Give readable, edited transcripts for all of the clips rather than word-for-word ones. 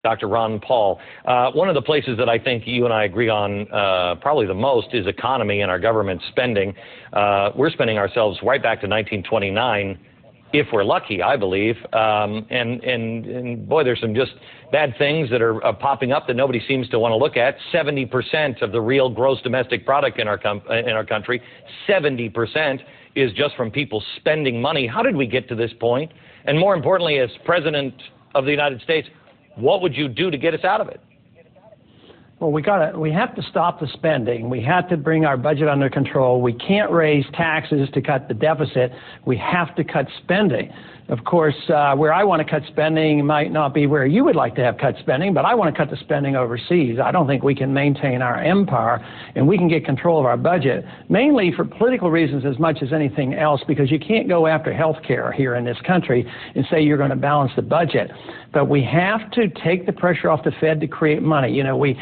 Dr. Ron Paul. One of the places that I think you and I agree on probably the most is economy and our government spending. We're spending ourselves right back to 1929, if we're lucky, I believe. And boy, there's some just bad things that are popping up that nobody seems to want to look at. 70% of the real gross domestic product in our country, 70% is just from people spending money. How did we get to this point? And more importantly, as President of the United States, what would you do to get us out of it? Well, we have to stop the spending. We have to bring our budget under control. We can't raise taxes to cut the deficit. We have to cut spending. Of course, where I want to cut spending might not be where you would like to have cut spending, but I want to cut the spending overseas. I don't think we can maintain our empire, and we can get control of our budget, mainly for political reasons as much as anything else, because you can't go after health care here in this country and say you're going to balance the budget. But we have to take the pressure off the Fed to create money. You know, we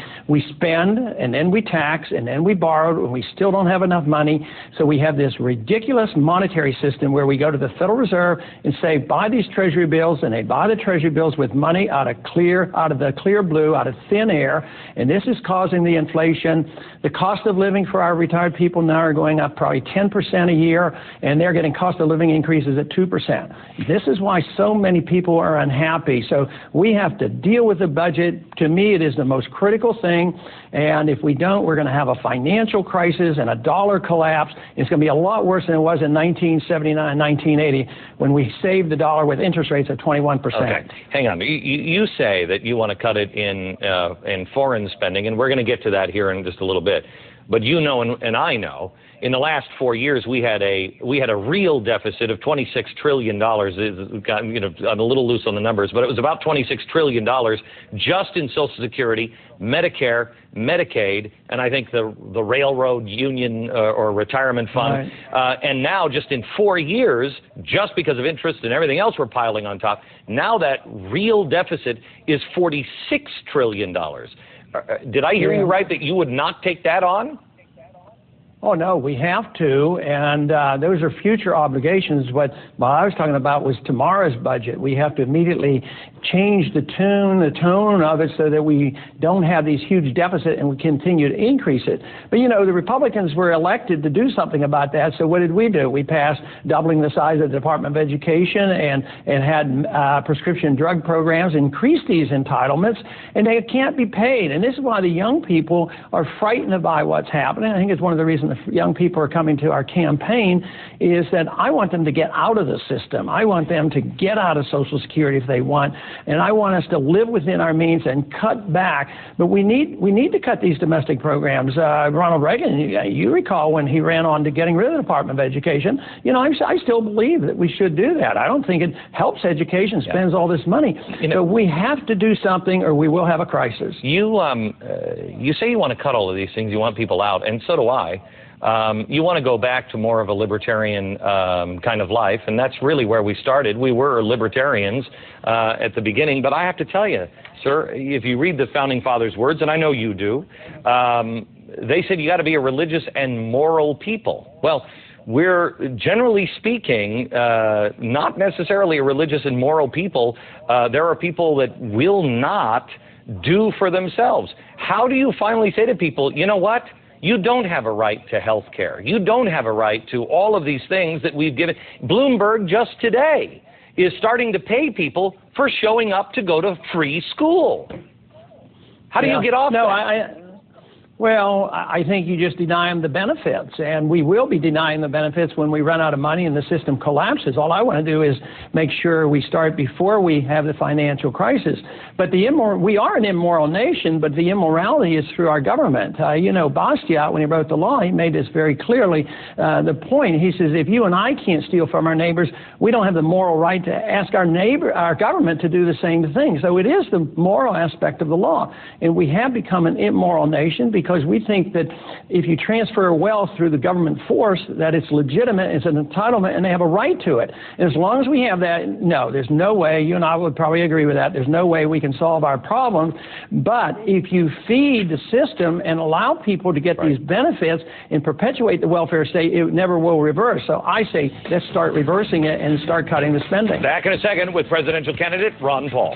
spend, and then we tax, and then we borrow, and we still don't have enough money. So we have this ridiculous monetary system where we go to the Federal Reserve and say, buy these treasury bills, and they buy the treasury bills with money out of the clear blue, out of thin air, and this is causing the inflation. The cost of living for our retired people now are going up probably 10% a year, and they're getting cost of living increases at 2%. This is why so many people are unhappy. So we have to deal with the budget. To me, it is the most critical thing, and if we don't, we're going to have a financial crisis and a dollar collapse. It's going to be a lot worse than it was in 1979, 1980, when we saved the dollar with interest rates of 21%. Okay, hang on. You say that you want to cut it in foreign spending, and we're going to get to that here in just a little bit. But you know, and I know, in the last 4 years, we had a real deficit of $26 trillion. You know, I'm a little loose on the numbers, but it was about $26 trillion just in Social Security, Medicare, Medicaid, and I think the railroad union or retirement fund. Right. And now, just in 4 years, just because of interest and everything else we're piling on top, now that real deficit is $46 trillion. Did I hear you right that you would not take that on? Oh, no, we have to, and those are future obligations. What I was talking about was tomorrow's budget. We have to immediately change the tone of it so that we don't have these huge deficits and we continue to increase it. But, you know, the Republicans were elected to do something about that, so what did we do? We passed doubling the size of the Department of Education and had prescription drug programs, increased these entitlements, and they can't be paid. And this is why the young people are frightened by what's happening. I think it's one of the reasons the young people are coming to our campaign is that I want them to get out of the system. I want them to get out of Social Security if they want, and I want us to live within our means and cut back. But we need to cut these domestic programs. Ronald Reagan, you recall when he ran on to getting rid of the Department of Education. You know, I still believe that we should do that. I don't think it helps education, spends all this money. You know, but we have to do something or we will have a crisis. You say you want to cut all of these things, you want people out, and so do I. You want to go back to more of a libertarian kind of life, and that's really where we started. We were libertarians at the beginning, but I have to tell you, sir, if you read the Founding Fathers' words, and I know you do, they said you got to be a religious and moral people. Well, we're, generally speaking, not necessarily a religious and moral people. There are people that will not do for themselves. How do you finally say to people, you know what? You don't have a right to health care. You don't have a right to all of these things that we've given. Bloomberg just today is starting to pay people for showing up to go to free school. How do you get off that? Well, I think you just deny them the benefits, and we will be denying the benefits when we run out of money and the system collapses. All I want to do is make sure we start before we have the financial crisis. But we are an immoral nation, but the immorality is through our government. You know, Bastiat, when he wrote the law, he made this very clearly. The point, he says, if you and I can't steal from our neighbors, we don't have the moral right to ask our government to do the same thing. So it is the moral aspect of the law, and we have become an immoral nation because we think that if you transfer wealth through the government force, that it's legitimate, it's an entitlement, and they have a right to it. And as long as we have that, no, there's no way, you and I would probably agree with that, there's no way we can solve our problems. But if you feed the system and allow people to get these benefits and perpetuate the welfare state, it never will reverse. So I say let's start reversing it and start cutting the spending. Back in a second with presidential candidate Ron Paul.